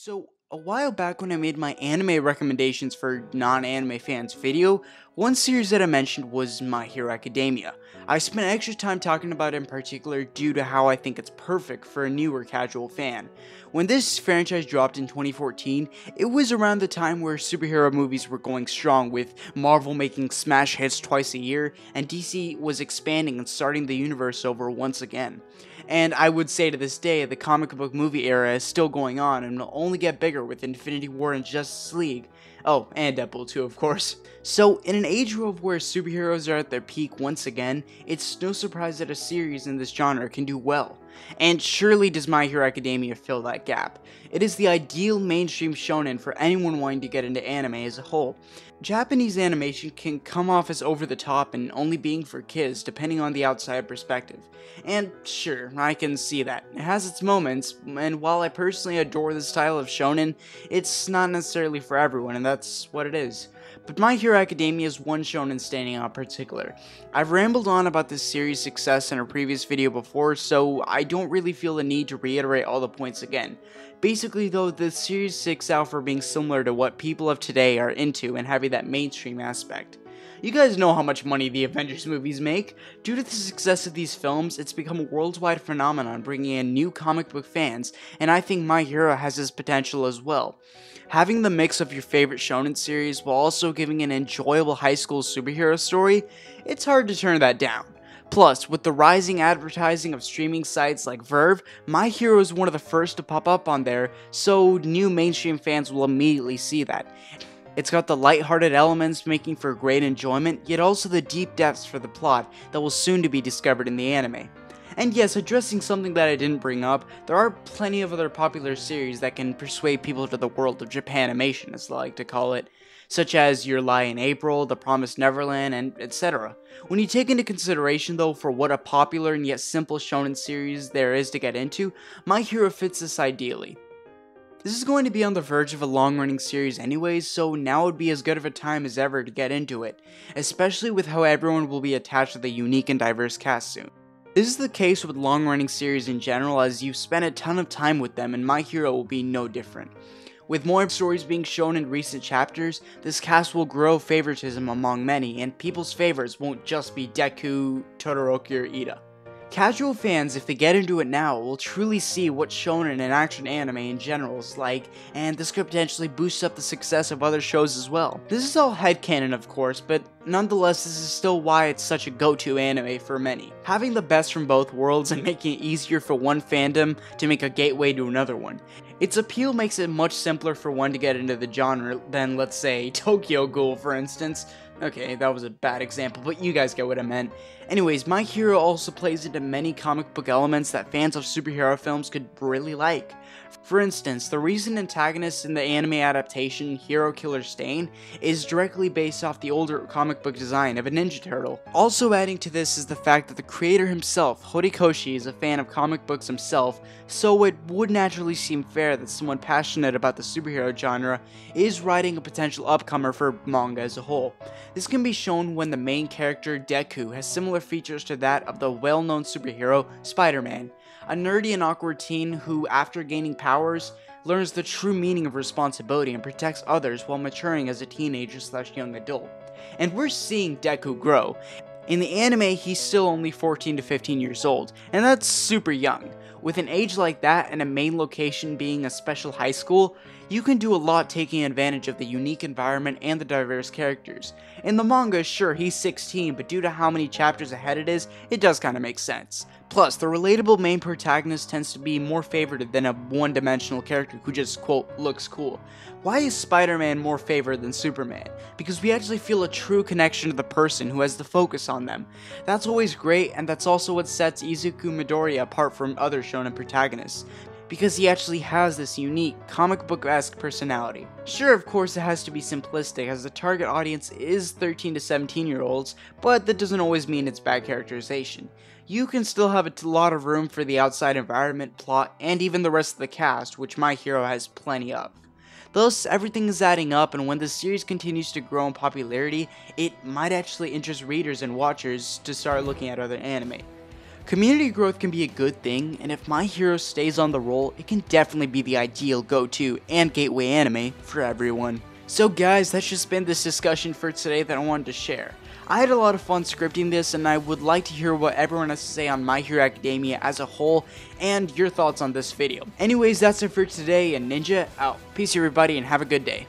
So, a while back when I made my anime recommendations for non-anime fans video, one series that I mentioned was My Hero Academia. I spent extra time talking about it in particular due to how I think it's perfect for a newer casual fan. When this franchise dropped in 2014, it was around the time where superhero movies were going strong, with Marvel making smash hits twice a year, and DC was expanding and starting the universe over once again. And I would say to this day, the comic book movie era is still going on and will only get bigger with Infinity War and Justice League. Oh, and Deadpool too, of course. So, in an age of where superheroes are at their peak once again, it's no surprise that a series in this genre can do well. And surely does My Hero Academia fill that gap. It is the ideal mainstream shonen for anyone wanting to get into anime as a whole. Japanese animation can come off as over the top and only being for kids depending on the outside perspective. And sure, I can see that. It has its moments, and while I personally adore this style of shonen, it's not necessarily for everyone, and that's what it is. But My Hero Academia is one shonen standing out in particular. I've rambled on about this series' success in a previous video before, so I don't really feel the need to reiterate all the points again. Basically though, the series sticks out for being similar to what people of today are into and having that mainstream aspect. You guys know how much money the Avengers movies make. Due to the success of these films, it's become a worldwide phenomenon, bringing in new comic book fans, and I think My Hero has this potential as well. Having the mix of your favorite shonen series while also giving an enjoyable high school superhero story, it's hard to turn that down. Plus, with the rising advertising of streaming sites like Verve, My Hero is one of the first to pop up on there, so new mainstream fans will immediately see that. It's got the lighthearted elements making for great enjoyment, yet also the deep depths for the plot that will soon to be discovered in the anime. And yes, addressing something that I didn't bring up, there are plenty of other popular series that can persuade people to the world of Japanimation, as I like to call it, such as Your Lie in April, The Promised Neverland, and etc. When you take into consideration though for what a popular and yet simple shonen series there is to get into, My Hero fits this ideally. This is going to be on the verge of a long-running series anyways, so now would be as good of a time as ever to get into it, especially with how everyone will be attached to the unique and diverse cast soon. This is the case with long-running series in general, as you've spent a ton of time with them, and My Hero will be no different. With more stories being shown in recent chapters, this cast will grow favoritism among many, and people's favorites won't just be Deku, Todoroki, or Ida. Casual fans, if they get into it now, will truly see what shonen and action anime in general is like, and this could potentially boost up the success of other shows as well. This is all headcanon of course, but nonetheless this is still why it's such a go-to anime for many. Having the best from both worlds and making it easier for one fandom to make a gateway to another one. Its appeal makes it much simpler for one to get into the genre than, let's say, Tokyo Ghoul for instance. Okay, that was a bad example, but you guys get what I meant. Anyways, My Hero also plays into many comic book elements that fans of superhero films could really like. For instance, the recent antagonist in the anime adaptation, Hero Killer Stain, is directly based off the older comic book design of a Ninja Turtle. Also adding to this is the fact that the creator himself, Horikoshi, is a fan of comic books himself, so it would naturally seem fair that someone passionate about the superhero genre is writing a potential upcomer for manga as a whole. This can be shown when the main character, Deku, has similar features to that of the well-known superhero, Spider-Man. A nerdy and awkward teen who, after gaining powers, learns the true meaning of responsibility and protects others while maturing as a teenager/young adult. And we're seeing Deku grow. In the anime, he's still only 14 to 15 years old, and that's super young. With an age like that and a main location being a special high school, you can do a lot taking advantage of the unique environment and the diverse characters. In the manga, sure, he's 16, but due to how many chapters ahead it is, it does kinda make sense. Plus, the relatable main protagonist tends to be more favored than a one-dimensional character who just, quote, looks cool. Why is Spider-Man more favored than Superman? Because we actually feel a true connection to the person who has the focus on them. That's always great, and that's also what sets Izuku Midoriya apart from other shonen protagonists, because he actually has this unique, comic book-esque personality. Sure, of course it has to be simplistic, as the target audience is 13 to 17 year olds, but that doesn't always mean it's bad characterization. You can still have a lot of room for the outside environment, plot, and even the rest of the cast, which My Hero has plenty of. Thus, everything is adding up, and when the series continues to grow in popularity, it might actually interest readers and watchers to start looking at other anime. Community growth can be a good thing, and if My Hero stays on the roll, it can definitely be the ideal go-to and gateway anime for everyone. So guys, that's just been this discussion for today that I wanted to share. I had a lot of fun scripting this, and I would like to hear what everyone has to say on My Hero Academia as a whole, and your thoughts on this video. Anyways, that's it for today, and Ninja out. Peace everybody, and have a good day.